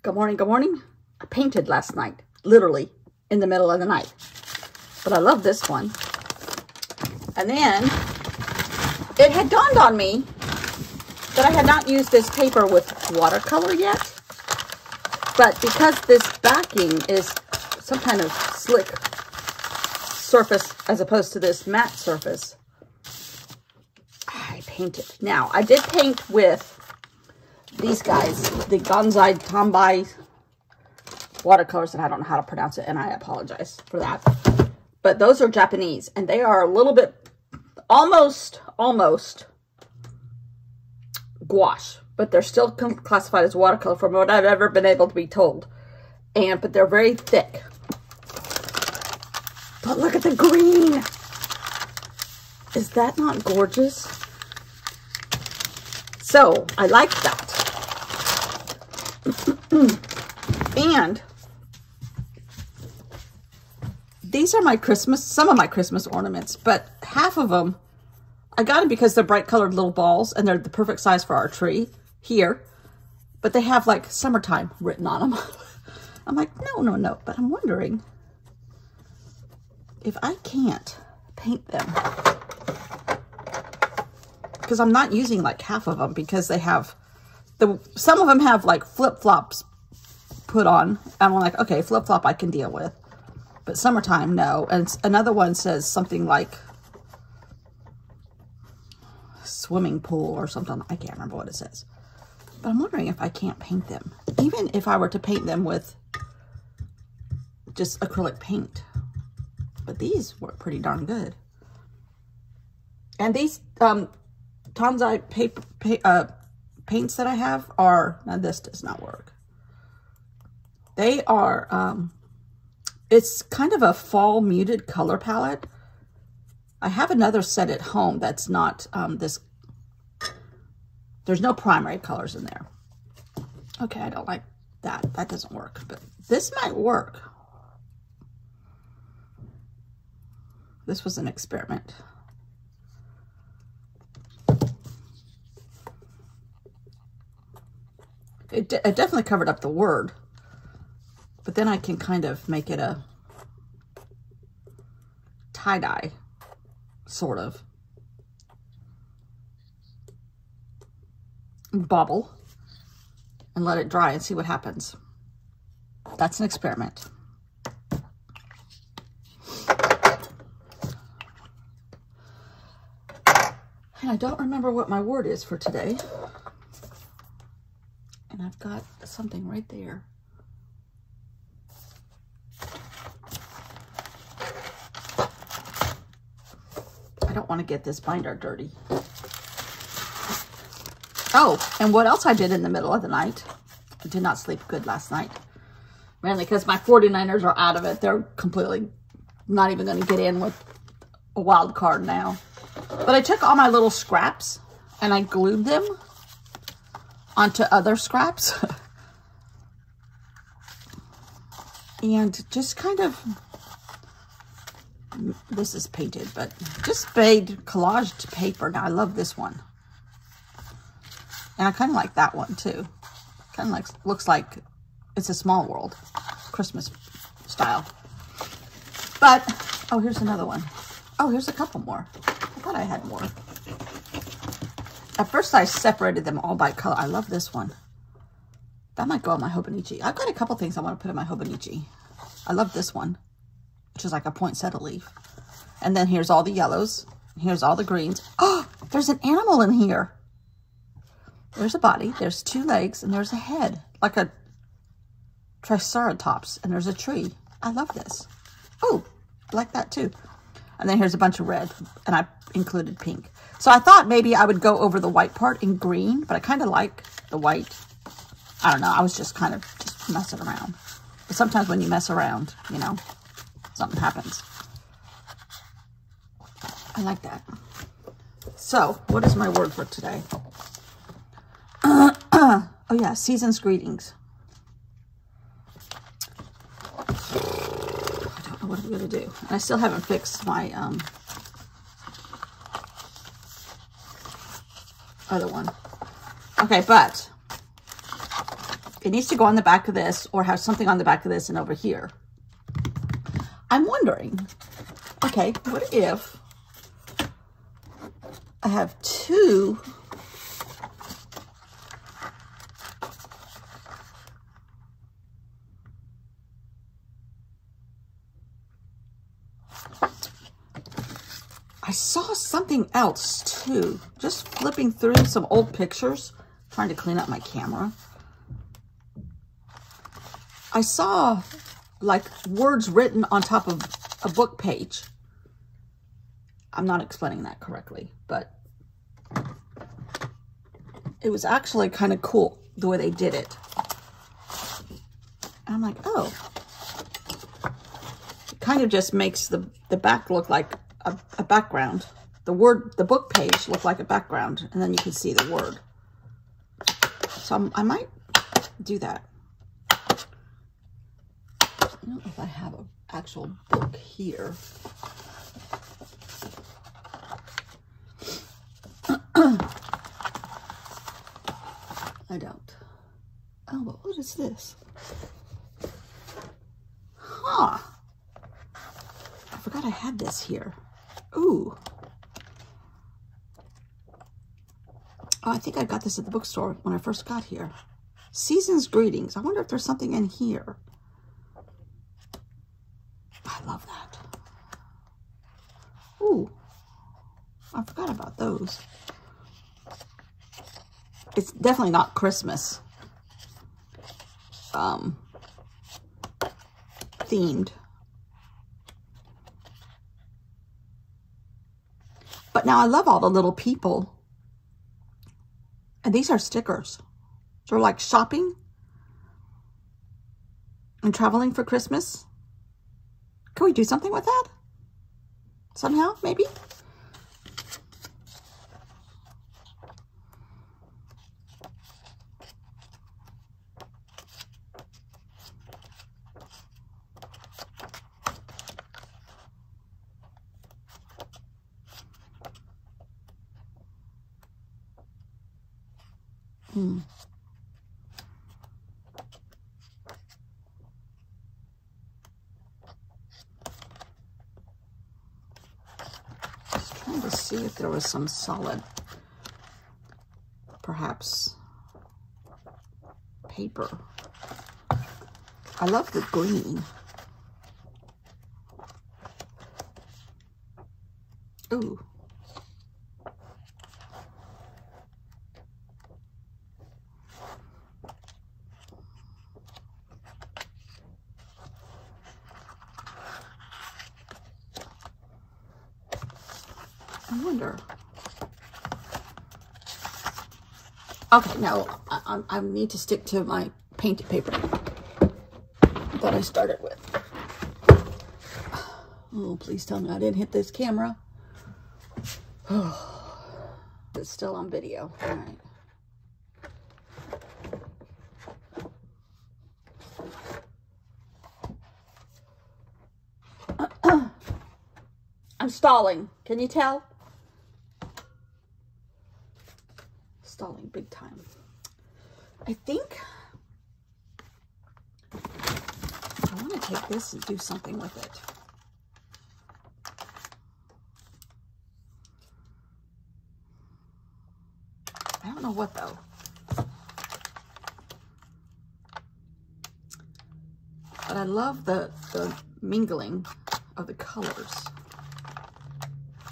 Good morning, good morning. I painted last night, literally in the middle of the night. But I love this one. And then it had dawned on me that I had not used this paper with watercolor yet. But because this backing is some kind of slick surface as opposed to this matte surface, I painted. Now, I did paint with these guys, the Gonzai Tombai watercolors, and I don't know how to pronounce it, and I apologize for that. But those are Japanese, and they are a little bit, almost gouache, but they're still classified as watercolor from what I've ever been able to be told. But they're very thick. But look at the green. Is that not gorgeous? So I like that. And these are my Christmas, some of my Christmas ornaments, but half of them, I got them because they're bright colored little balls and they're the perfect size for our tree here, but they have like summertime written on them. I'm like, no, but I'm wondering if I can't paint them, because I'm not using like half of them because they have, some of them have like flip-flops put on. I'm like, okay, flip-flop I can deal with, but summertime, no. And another one says something like swimming pool or something. I can't remember what it says. But I'm wondering if I can't paint them. Even if I were to paint them with just acrylic paint. But these work pretty darn good. And these Gonzai paints that I have are, now this does not work. They are, it's kind of a fall muted color palette. I have another set at home that's not this, there's no primary colors in there. Okay, I don't like that. That doesn't work, but this might work. This was an experiment. It definitely covered up the word, but then I can kind of make it a tie-dye, sort of. Bobble and let it dry and see what happens. That's an experiment. And I don't remember what my word is for today. And I've got something right there. I don't want to get this binder dirty. Oh, and what else I did in the middle of the night? I did not sleep good last night. Mainly because my 49ers are out of it. They're completely not even going to get in with a wild card now. But I took all my little scraps and I glued them onto other scraps. And just kind of, this is painted, but just made collaged paper. Now I love this one. And I kind of like that one too. Kind of like, looks like it's a Small World, Christmas style. But, oh, here's another one. Oh, here's a couple more. I thought I had more. At first I separated them all by color. I love this one. That might go on my Hobonichi. I've got a couple things I want to put in my Hobonichi. I love this one, which is like a poinsettia leaf. And then here's all the yellows. Here's all the greens. Oh, there's an animal in here. There's a body, there's two legs, and there's a head, like a Triceratops, and there's a tree. I love this. Oh, I like that too. And then here's a bunch of red, and I included pink. So I thought maybe I would go over the white part in green, but I kind of like the white. I don't know, I was just kind of just messing around. But sometimes when you mess around, you know, something happens. I like that. So, what is my word for today? Oh yeah, season's greetings. I don't know what I'm gonna do. And I still haven't fixed my other one. Okay, but It needs to go on the back of this or have something on the back of this and over here. I'm wondering, okay, what if I have two I saw something else too, just flipping through some old pictures, trying to clean up my camera. I saw like words written on top of a book page. I'm not explaining that correctly, but it was actually kind of cool the way they did it. And I'm like, oh, it kind of just makes the back look like a background. The book page look like a background, and then you can see the word. So I might do that. I don't know if I have an actual book here. I don't. Oh, but what is this? Huh. I forgot I had this here. Ooh. Oh, I think I got this at the bookstore when I first got here. Season's Greetings. I wonder if there's something in here. I love that. Ooh. I forgot about those. It's definitely not Christmas themed. But now I love all the little people. And these are stickers. They're like shopping and traveling for Christmas. Can we do something with that? Somehow, maybe? Just trying to see if there was some solid, perhaps, paper. I love the green. Ooh. I wonder. Okay, no, I need to stick to my painted paper that I started with. Oh, please tell me I didn't hit this camera. Oh, it's still on video. All right. I'm stalling. Can you tell? Stalling big time. I think I want to take this and do something with it. I don't know what though. But I love the mingling of the colors.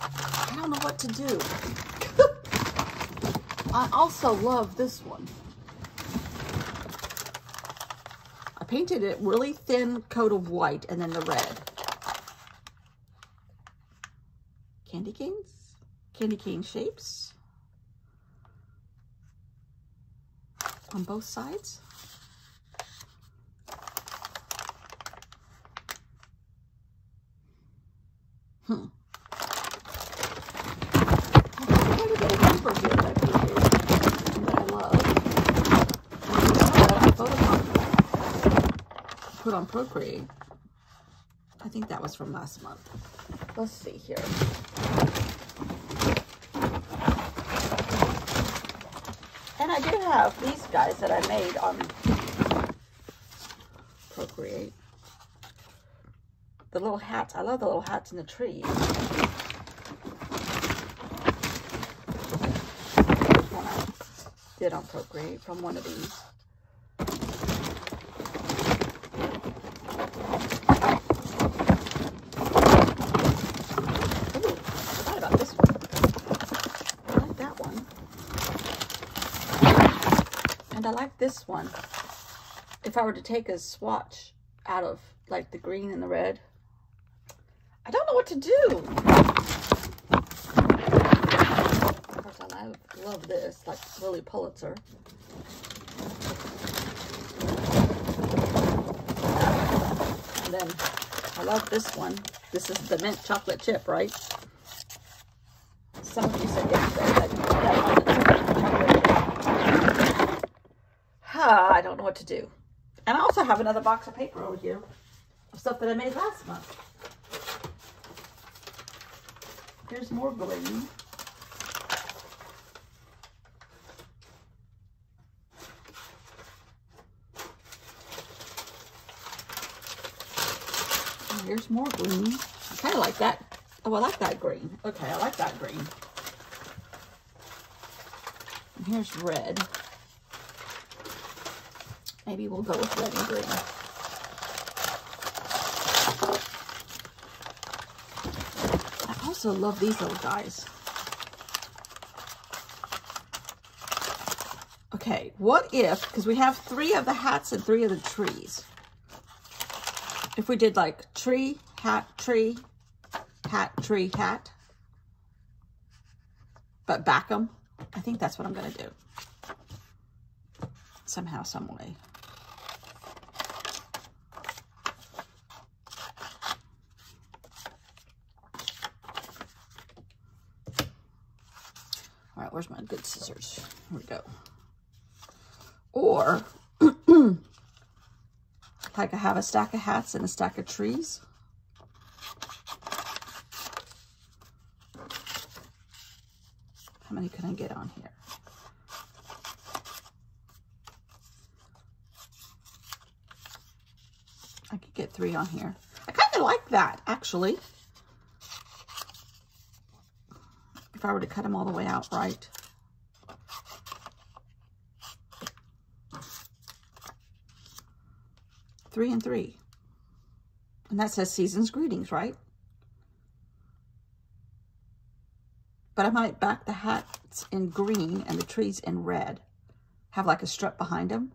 I don't know what to do. I also love this one. I painted it really thin coat of white and then the red. Candy canes? Candy cane shapes on both sides. Put on Procreate. I think that was from last month. Let's see here. And I do have these guys that I made on Procreate. The little hats. I love the little hats in the trees. One I did on Procreate from one of these. Ooh, I forgot about this one. I like that one. And I like this one. If I were to take a swatch out of like the green and the red, I don't know what to do. Of course, I love this, like Lily Pulitzer. And then I love this one. This is the mint chocolate chip, right? Some of you said yesterday that wasn't chocolate. I don't know what to do. And I also have another box of paper over here of stuff that I made last month. Here's more green. And here's more green. I kind of like that. Oh, I like that green. Okay, I like that green. And here's red. Maybe we'll go with red and green. I also love these little guys. Okay, what if, because we have 3 of the hats and 3 of the trees. If we did like tree, hat, tree, hat, but back them, I think that's what I'm going to do. Somehow, some way. All right, where's my good scissors? Here we go. Or, like I have a stack of hats and a stack of trees. How many can I get on here? I could get 3 on here. I kind of like that, actually. If I were to cut them all the way out right. Three and 3. And that says Season's Greetings, right? But I might back the hats in green and the trees in red. Have like a strip behind them.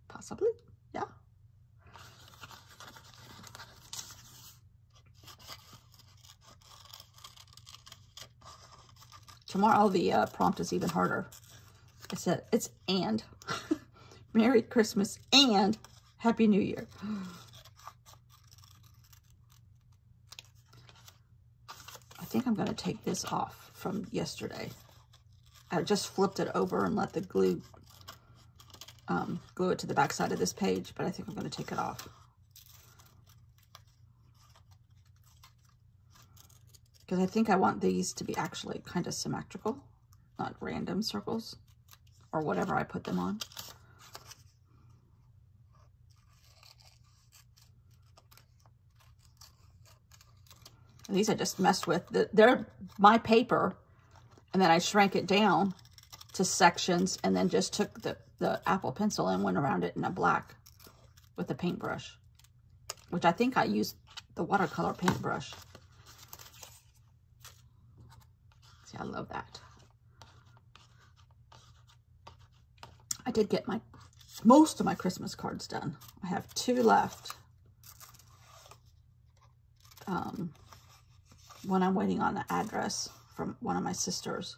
Possibly, yeah. Tomorrow the prompt is even harder. I said it's and. Merry Christmas and Happy New Year. I think I'm going to take this off from yesterday. I just flipped it over and let the glue glue it to the back side of this page, but I think I'm going to take it off. Because I think I want these to be actually kind of symmetrical, not random circles or whatever I put them on. And these I just messed with. They're my paper, and then I shrank it down to sections and then just took the Apple pencil and went around it in a black with a paintbrush, which I think I used the watercolor paintbrush. See, I love that. I did get most of my Christmas cards done. I have 2 left. One I'm waiting on the address from one of my sisters.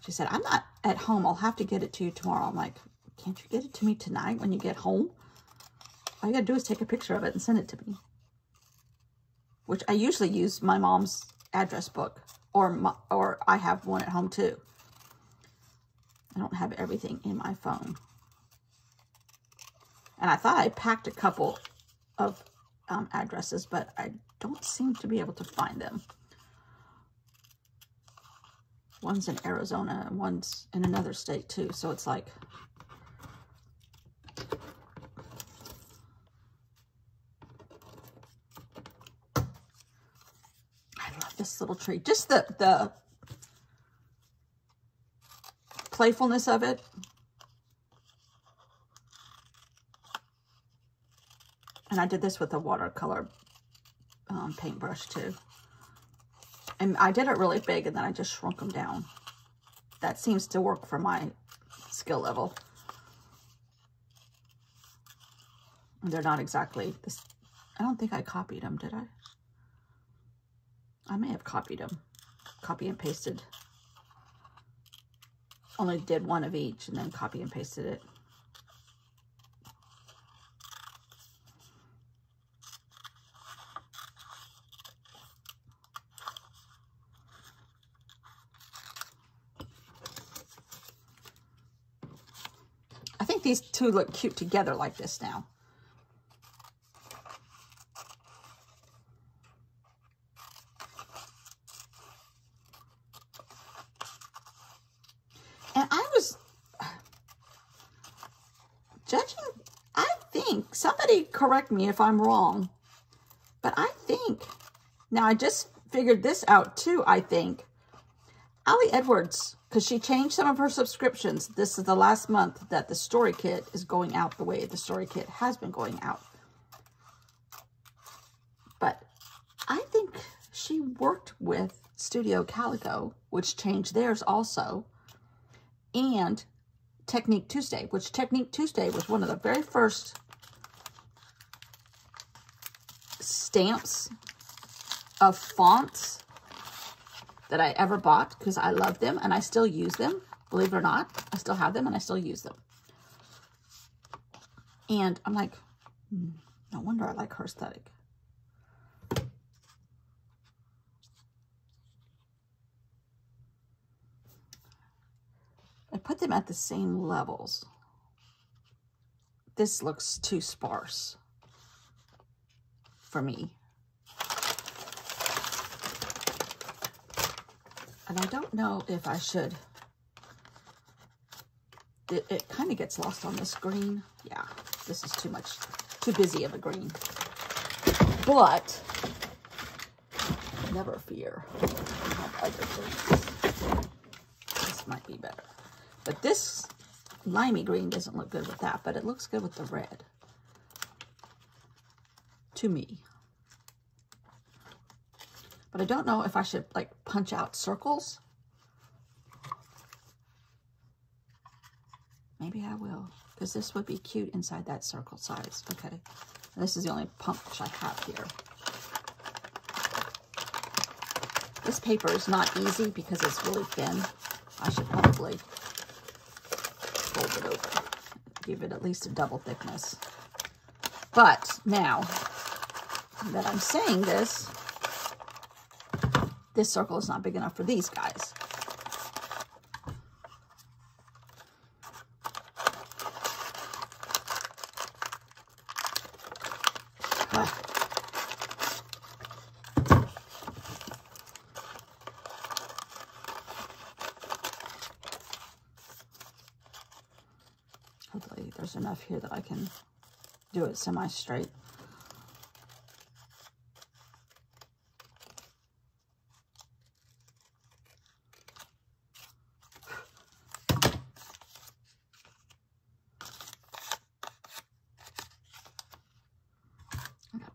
She said, I'm not at home. I'll have to get it to you tomorrow. I'm like, can't you get it to me tonight when you get home? All you gotta do is take a picture of it and send it to me. Which I usually use my mom's address book, or I have one at home too. I don't have everything in my phone. And I thought I packed a couple of addresses, but I don't seem to be able to find them. One's in Arizona and one's in another state too. So it's like, this little tree. Just the playfulness of it. And I did this with a watercolor paintbrush too. And I did it really big and then I just shrunk them down. That seems to work for my skill level. They're not exactly this. I don't think I copied them, did I? I may have copied them. Copy and pasted. Only did one of each and then copy and pasted it. I think these two look cute together like this now. And I was judging, I think, somebody correct me if I'm wrong, but I think, now I just figured this out too, I think. Ali Edwards, because she changed some of her subscriptions. This is the last month that the Story Kit is going out the way the Story Kit has been going out. But I think she worked with Studio Calico, which changed theirs also, and Technique Tuesday, which Technique Tuesday was one of the very first stamps of fonts that I ever bought, because I love them and I still use them. Believe it or not, I still have them and I still use them. And I'm like, no wonder I like her aesthetic. I put them at the same levels. This looks too sparse for me. And I don't know if I should. It kind of gets lost on this green. Yeah, this is too much, too busy of a green. But never fear. I have other things. This might be better. But this limey green doesn't look good with that, but it looks good with the red. To me. But I don't know if I should like punch out circles. Maybe I will, because this would be cute inside that circle size. Okay, and this is the only punch I have here. This paper is not easy because it's really thin. I should probably fold it over, give it at least a double thickness. But now that I'm saying this, this circle is not big enough for these guys. Hopefully there's enough here that I can do it semi-straight.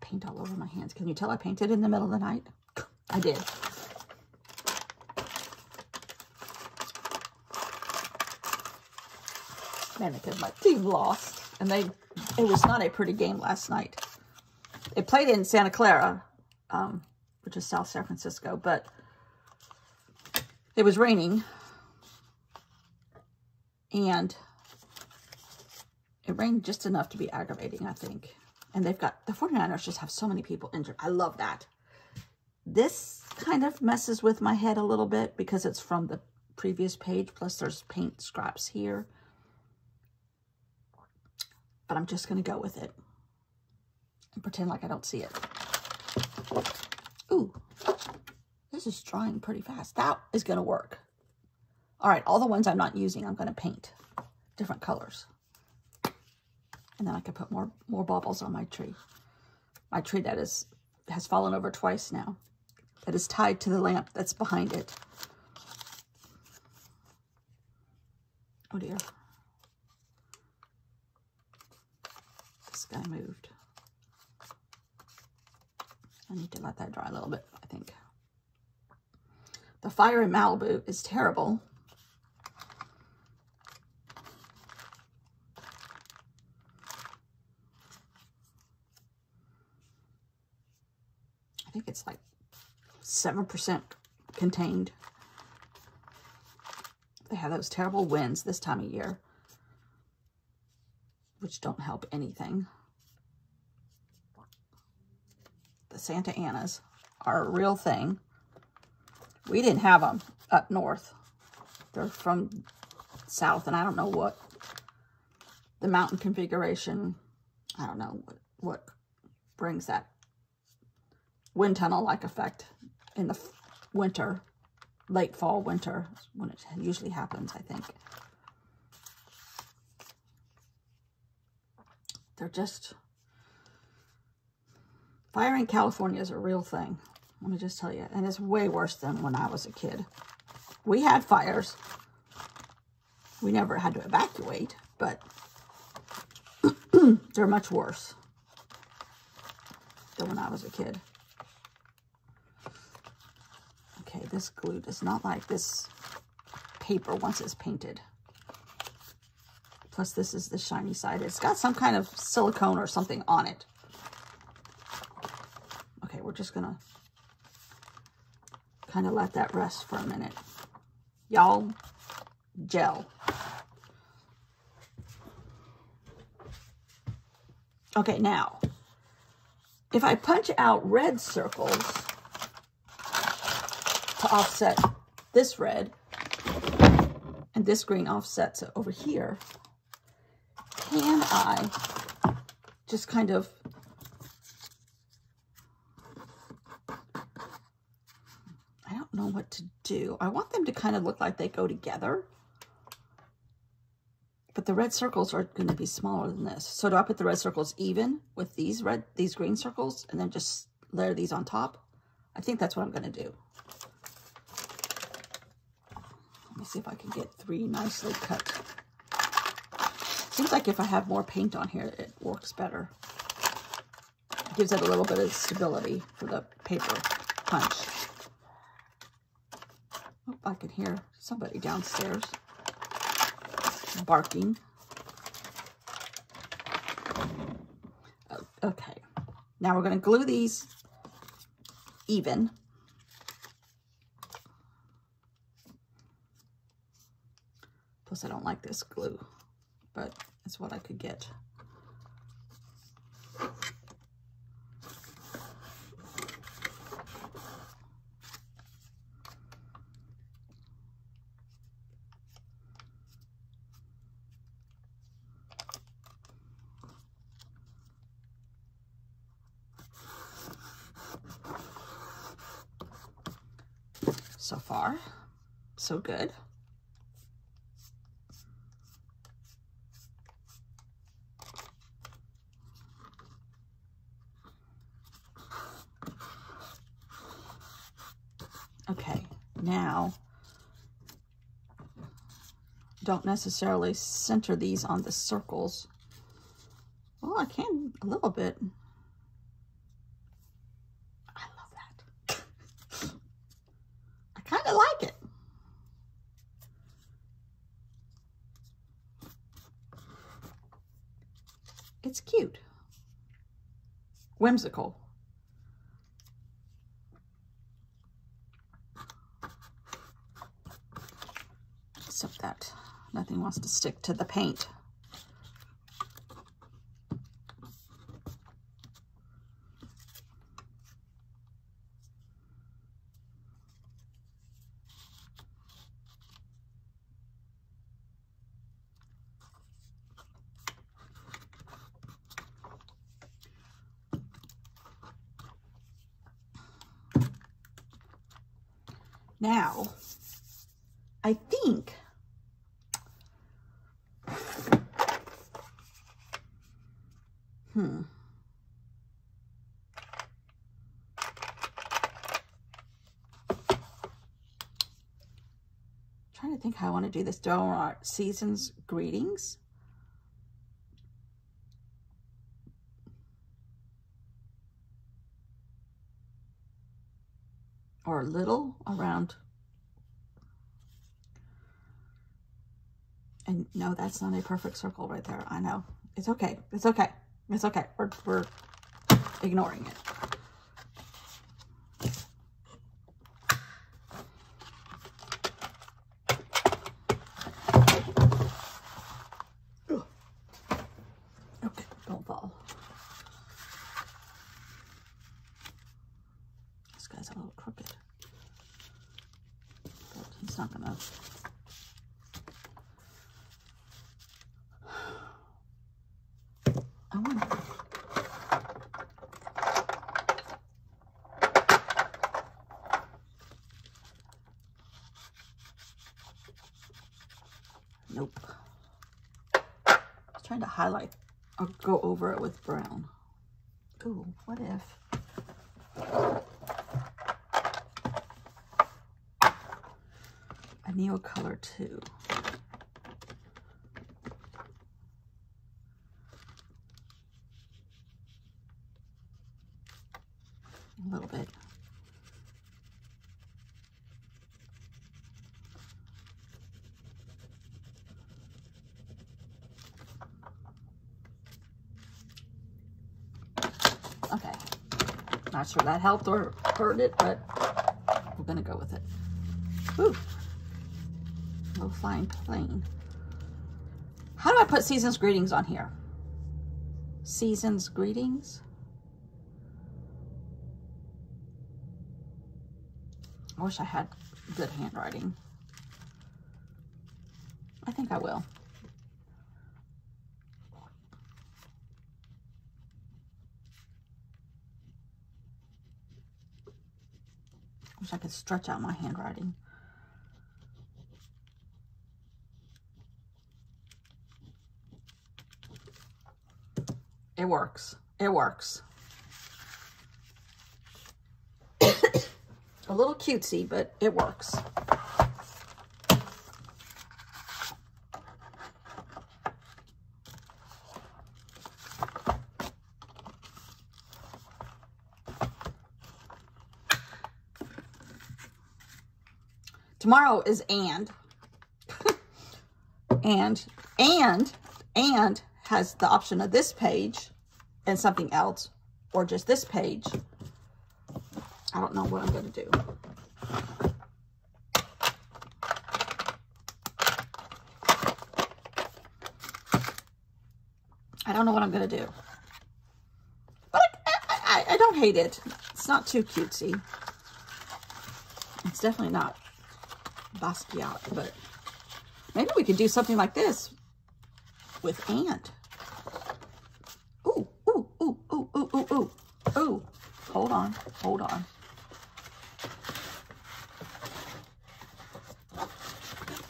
Paint all over my hands. Can you tell I painted in the middle of the night? I did. Man, because my team lost. And it was not a pretty game last night. It played in Santa Clara, which is South San Francisco, but it was raining. And it rained just enough to be aggravating, I think. And they've got, the 49ers just have so many people injured. I love that. This kind of messes with my head a little bit because it's from the previous page. Plus there's paint scraps here. But I'm just going to go with it. And pretend like I don't see it. Ooh. This is drying pretty fast. That is going to work. All right. All the ones I'm not using, I'm going to paint different colors. And then I can put more baubles on my tree. My tree that has fallen over twice now. that is tied to the lamp that's behind it. Oh dear. This guy moved. I need to let that dry a little bit, I think. The fire in Malibu is terrible. I think it's like 7% contained. They have those terrible winds this time of year, which don't help anything. The Santa Anas are a real thing. We didn't have them up north. They're from south, and I don't know what the mountain configuration, I don't know what brings that wind tunnel-like effect in the winter, late fall, winter, when it usually happens, I think. They're just, fire in California is a real thing. Let me just tell you. And it's way worse than when I was a kid. We had fires. We never had to evacuate, but they're much worse than when I was a kid. Okay, this glue does not like this paper once it's painted. Plus, this is the shiny side. It's got some kind of silicone or something on it. Okay, we're just going to kind of let that rest for a minute. Y'all, gel. Okay, now, if I punch out red circles to offset this red, and this green offsets it over here, can I just kind of know what to do. I want them to kind of look like they go together, but the red circles are going to be smaller than this. So do I put the red circles even with these green circles and then just layer these on top? I think that's what I'm going to do. Let me see if I can get 3 nicely cut. Seems like if I have more paint on here, it works better. It gives it a little bit of stability for the paper punch. Oh, I can hear somebody downstairs barking. Okay, now we're going to glue these even. Plus, I don't like this glue, but it's what I could get. So far, so good. Okay, now, don't necessarily center these on the circles. Well, I can a little bit. I love that. I kind of like it. It's cute. Whimsical. Except that nothing wants to stick to the paint. Now, I think trying to think how I want to do this. Do I want season's greetings? Or a little around. And no, that's not a perfect circle right there. I know. It's okay. It's okay. It's okay. We're ignoring it. Okay, don't fall. This guy's a little crooked. But he's not gonna. I wonder. Nope. I was trying to highlight or go over it with brown. Ooh, what if? A neo color too. A little bit. Okay. Not sure that helped or hurt it, but we're gonna go with it. Ooh. Low flying plane. How do I put Season's Greetings on here? Season's Greetings. I wish I had good handwriting. I think I will. Wish I could stretch out my handwriting. It works. It works. A little cutesy, but it works. Tomorrow is and has the option of this page and something else, or just this page. I don't know what I'm going to do. I don't know what I'm going to do. But I don't hate it. It's not too cutesy. It's definitely not Basquiat, but maybe we could do something like this with and. Ooh, ooh, ooh, ooh, ooh, ooh, ooh, ooh. Hold on, hold on.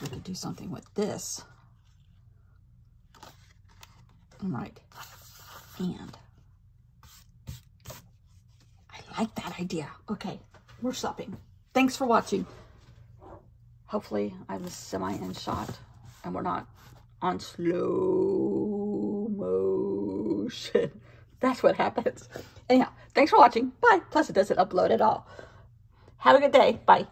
We could do something with this. All right, and. I like that idea. Okay, we're stopping. Thanks for watching. Hopefully I was semi-in shot and we're not on slow motion. That's what happens. Anyhow, thanks for watching. Bye. Plus it doesn't upload at all. Have a good day. Bye.